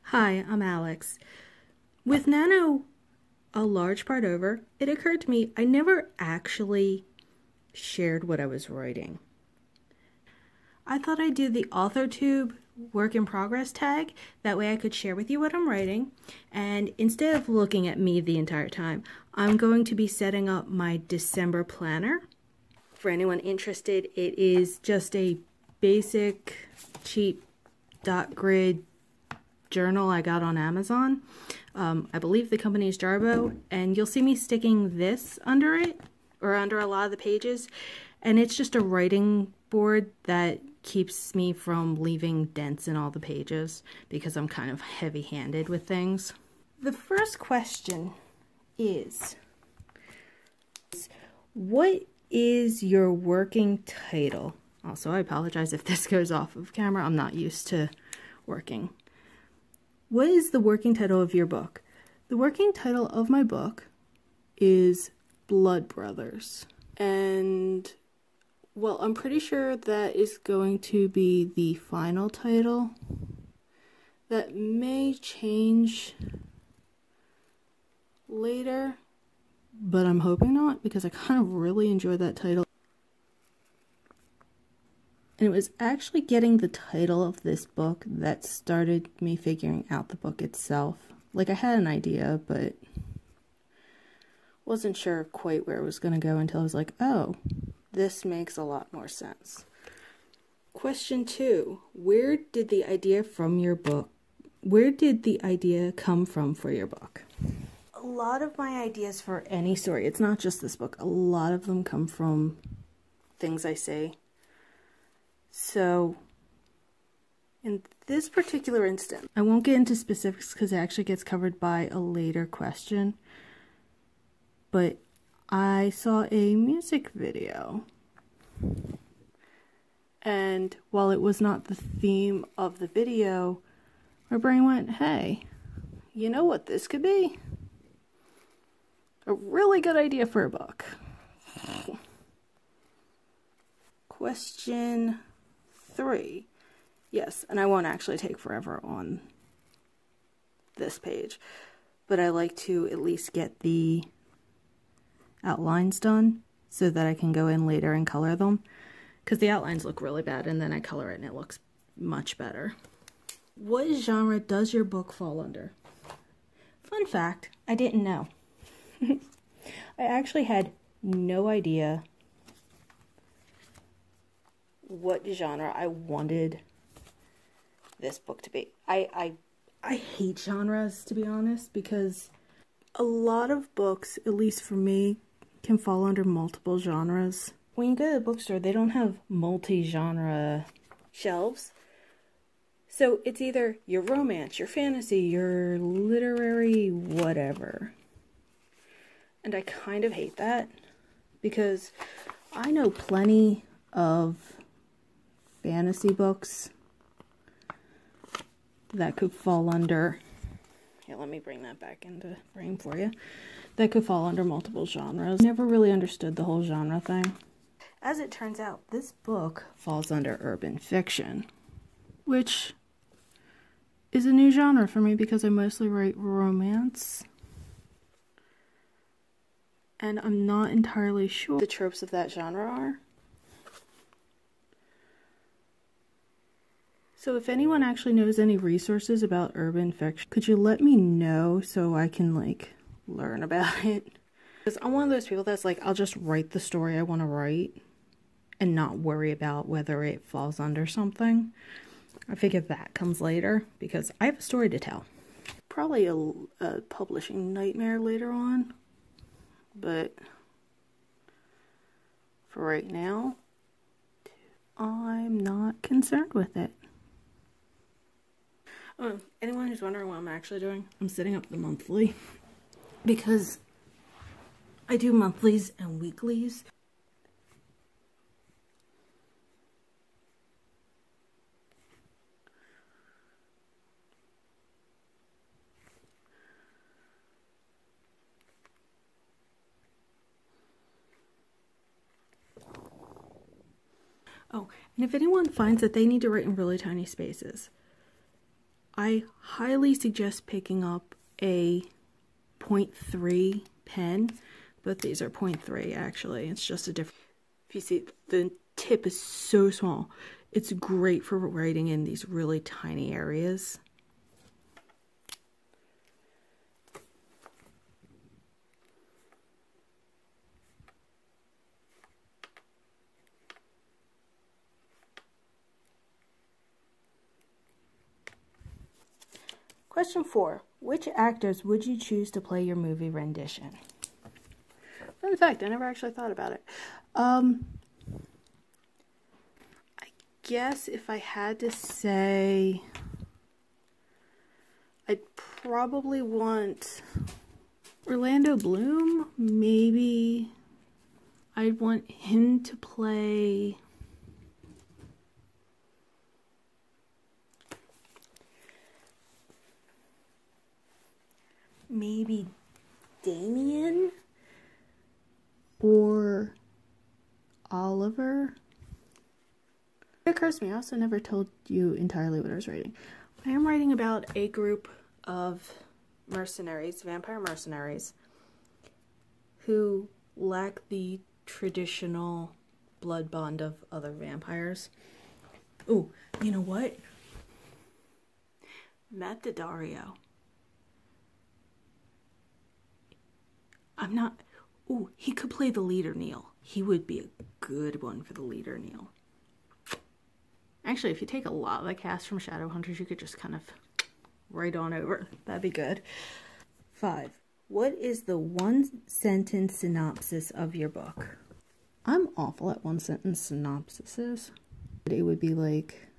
Hi, I'm Alex. With Nano a large part over, it occurred to me I never actually shared what I was writing. I thought I'd do the AuthorTube work in progress tag, that way I could share with you what I'm writing, and instead of looking at me the entire time, I'm going to be setting up my December planner. For anyone interested, it is just a basic, cheap dot grid journal I got on Amazon. I believe the company is Jarbo, and you'll see me sticking this under it, or under a lot of the pages, and it's just a writing board that keeps me from leaving dents in all the pages because I'm kind of heavy-handed with things. The first question is, what is your working title? Also, I apologize if this goes off of camera. I'm not used to working. What is the working title of your book? The working title of my book is Blood Brothers. And, well, I'm pretty sure that is going to be the final title. That may change later, but I'm hoping not, because I kind of really enjoy that title. And it was actually getting the title of this book that started me figuring out the book itself. Like, I had an idea, but wasn't sure quite where it was going to go until I was like, oh, this makes a lot more sense. Question 2. Where did the idea from your book, where did the idea come from for your book? A lot of my ideas for any story, it's not just this book, a lot of them come from things I say. So, in this particular instance, I won't get into specifics because it actually gets covered by a later question, but I saw a music video, and while it was not the theme of the video, my brain went, hey, you know what this could be? A really good idea for a book. Question 3. Yes, and I won't actually take forever on this page, but I like to at least get the outlines done so that I can go in later and color them, because the outlines look really bad and then I color it and it looks much better. What genre does your book fall under? Fun fact, I didn't know. I actually had no idea what genre I wanted this book to be. I hate genres, to be honest, because a lot of books, at least for me, can fall under multiple genres. When you go to the bookstore, they don't have multi-genre shelves. So it's either your romance, your fantasy, your literary, whatever. And I kind of hate that, because I know plenty of fantasy books that could fall under, here, let me bring that back into frame for you, that could fall under multiple genres. Never really understood the whole genre thing. As it turns out, this book falls under urban fiction, which is a new genre for me because I mostly write romance. And I'm not entirely sure what the tropes of that genre are. So if anyone actually knows any resources about urban fiction, could you let me know so I can, like, learn about it? Because I'm one of those people that's like, I'll just write the story I want to write and not worry about whether it falls under something. I figure that comes later because I have a story to tell. Probably a publishing nightmare later on, but for right now, I'm not concerned with it. Oh, anyone who's wondering what I'm actually doing, I'm setting up the monthly because I do monthlies and weeklies. Oh, and if anyone finds that they need to write in really tiny spaces, I highly suggest picking up a 0.3 pen. Both these are 0.3 actually. It's just a different. If you see, the tip is so small. It's great for writing in these really tiny areas. Question 4. Which actors would you choose to play your movie rendition? Fun fact, I never actually thought about it. I guess if I had to say, I'd probably want Orlando Bloom. Maybe I'd want him to play maybe Damien or Oliver. It occurs to me, I also never told you entirely what I was writing. I am writing about a group of mercenaries, vampire mercenaries, who lack the traditional blood bond of other vampires. Ooh, you know what? Matt Daddario. Ooh, he could play the leader, Neil. He would be a good one for the leader, Neil. Actually, if you take a lot of the cast from Shadowhunters, you could just kind of write on over. That'd be good. 5. What is the one-sentence synopsis of your book? I'm awful at one-sentence synopsises. It would be like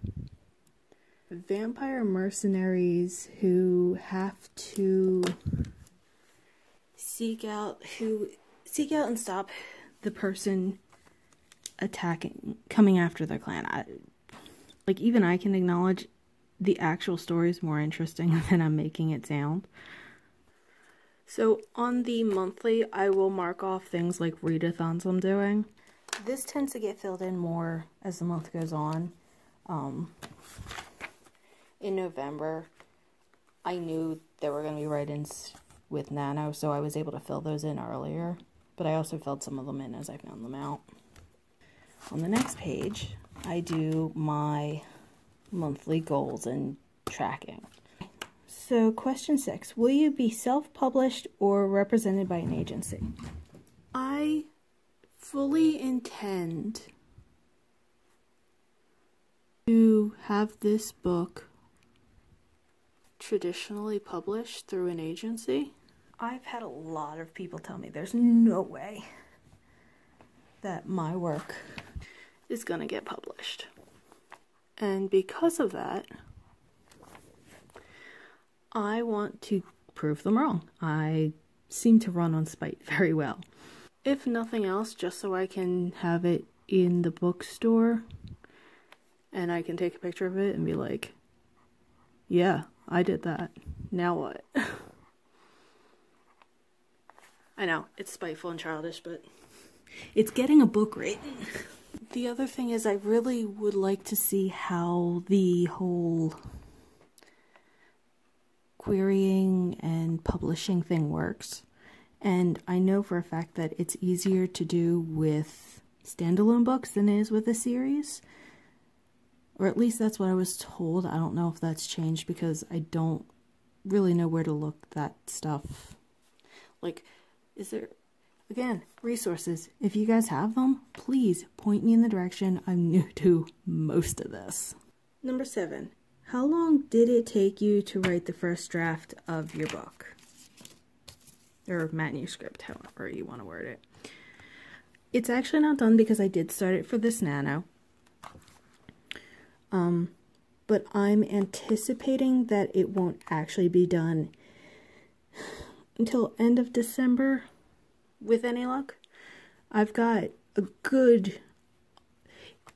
vampire mercenaries who have to seek out and stop the person coming after their clan. Like, even I can acknowledge the actual story is more interesting than I'm making it sound. So on the monthly, I will mark off things like readathons I'm doing. This tends to get filled in more as the month goes on. In November, I knew there were going to be write-ins with Nano, so I was able to fill those in earlier. But I also filled some of them in as I found them out. On the next page, I do my monthly goals and tracking. So question 6, will you be self-published or represented by an agency? I fully intend to have this book traditionally published through an agency. I've had a lot of people tell me there's no way that my work is gonna get published. And because of that, I want to prove them wrong. I seem to run on spite very well. If nothing else, just so I can have it in the bookstore and I can take a picture of it and be like, yeah, I did that. Now what? I know, it's spiteful and childish, but it's getting a book written. The other thing is I really would like to see how the whole querying and publishing thing works. And I know for a fact that it's easier to do with standalone books than it is with a series. Or at least that's what I was told. I don't know if that's changed because I don't really know where to look that stuff. Like, is there, again, resources. If you guys have them, please point me in the direction. I'm new to most of this. Number 7. How long did it take you to write the first draft of your book? Or manuscript, however you want to word it. It's actually not done because I did start it for this Nano. But I'm anticipating that it won't actually be done until end of December, with any luck. I've got a good,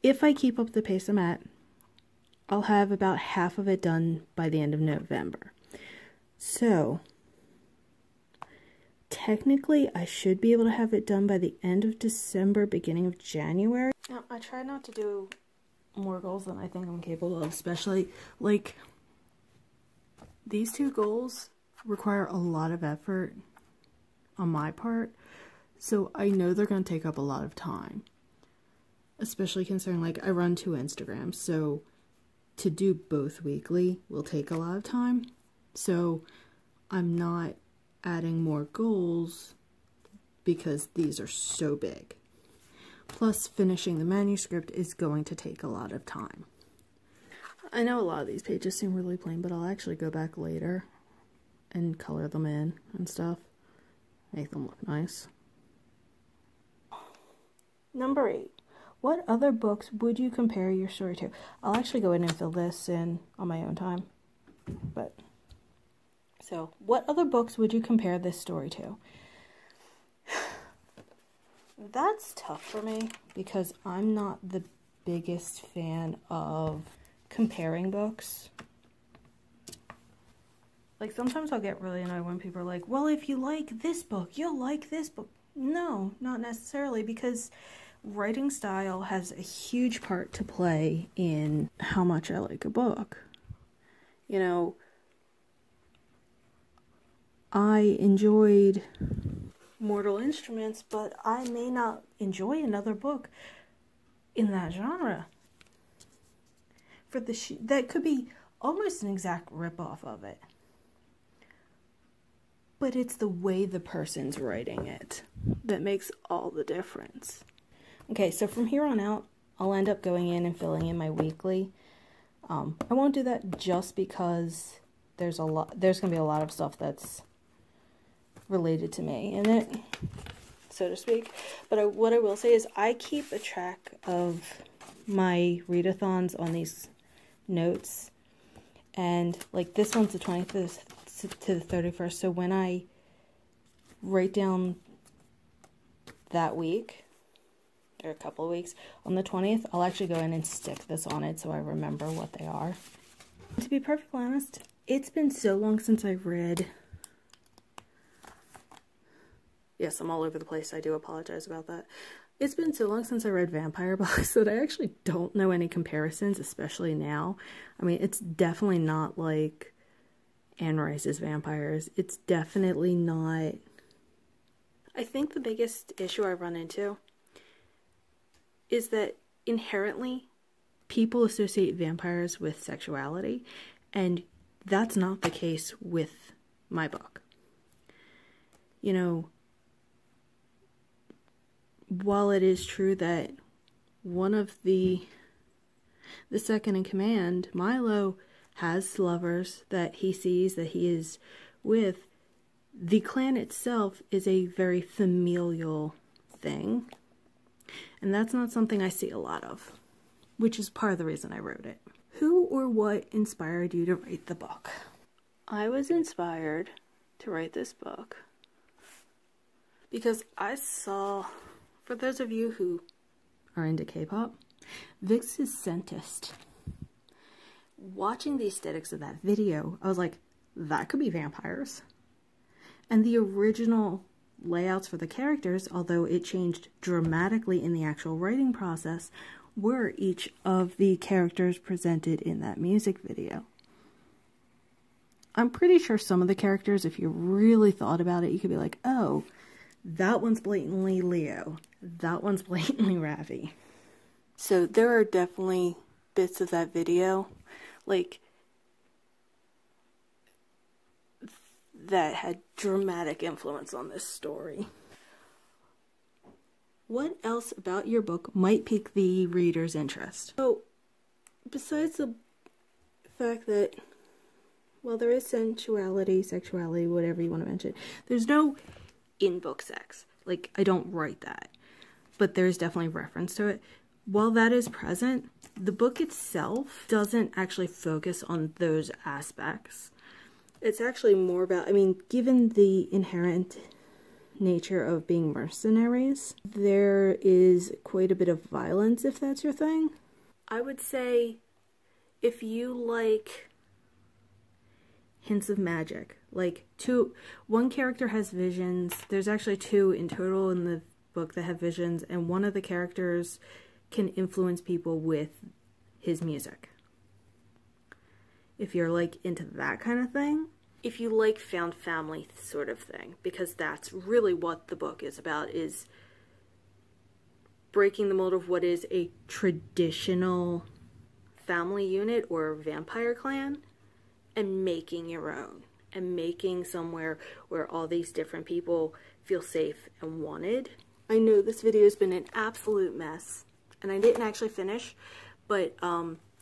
if I keep up the pace I'm at, I'll have about half of it done by the end of November. So, technically, I should be able to have it done by the end of December, beginning of January. Now, I try not to do more goals than I think I'm capable of, especially, like, These two goals require a lot of effort on my part, so I know they're going to take up a lot of time. Especially considering, like, I run 2 Instagrams, so to do both weekly will take a lot of time. So I'm not adding more goals because these are so big. Plus, finishing the manuscript is going to take a lot of time. I know a lot of these pages seem really plain, but I'll actually go back later and color them in and stuff. Make them look nice. Number 8. What other books would you compare your story to? I'll actually go in and fill this in on my own time. So, what other books would you compare this story to? That's tough for me because I'm not the biggest fan of comparing books. Like, sometimes I'll get really annoyed when people are like, well, if you like this book, you'll like this book. No, not necessarily, because writing style has a huge part to play in how much I like a book. You know, I enjoyed Mortal Instruments, but I may not enjoy another book in that genre. That could be almost an exact ripoff of it. But it's the way the person's writing it that makes all the difference. Okay, so from here on out, I'll end up going in and filling in my weekly. I won't do that just because there's going to be a lot of stuff that's related to me in it, so to speak. But what I will say is I keep a track of my readathons on these notes. And, like, this one's the 20th to the 31st. So when I write down that week, or a couple of weeks, on the 20th, I'll actually go in and stick this on it so I remember what they are. To be perfectly honest, it's been so long since I read... Yes, I'm all over the place. I do apologize about that. It's been so long since I read vampire books that I actually don't know any comparisons, especially now. I mean, it's definitely not like Anne Rice's Vampires. It's definitely not... I think the biggest issue I run into is that inherently people associate vampires with sexuality, and that's not the case with my book. You know, while it is true that one of the second in command, Milo, has lovers that he sees, that he is with, the clan itself is a very familial thing. And that's not something I see a lot of, which is part of the reason I wrote it. Who or what inspired you to write the book? I was inspired to write this book because I saw, for those of you who are into K-pop, Vix's Scentist. Watching the aesthetics of that video, I was like, that could be vampires. And the original layouts for the characters, although it changed dramatically in the actual writing process, were each of the characters presented in that music video. I'm pretty sure some of the characters, if you really thought about it, you could be like, oh, that one's blatantly Leo. That one's blatantly Ravi. So there are definitely bits of that video, like, that had dramatic influence on this story. What else about your book might pique the reader's interest? So, besides the fact that, well, there is sensuality, sexuality, whatever you want to mention, there's no in-book sex. Like, I don't write that. But there's definitely reference to it. While that is present, the book itself doesn't actually focus on those aspects. It's actually more about, I mean, given the inherent nature of being mercenaries, there is quite a bit of violence, if that's your thing. I would say if you like hints of magic, like one character has visions, there's actually 2 in total in the book that have visions, and one of the characters can influence people with his music. if you're like into that kind of thing. If you like found family sort of thing, because that's really what the book is about, is breaking the mold of what is a traditional family unit or vampire clan and making your own, and making somewhere where all these different people feel safe and wanted. I know this video has been an absolute mess and I didn't actually finish, but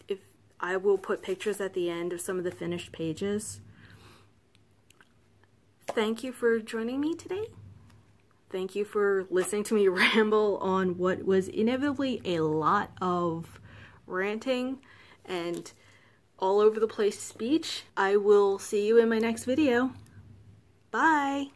if I will put pictures at the end of some of the finished pages. Thank you for joining me today. Thank you for listening to me ramble on what was inevitably a lot of ranting and all over the place speech. I will see you in my next video. Bye!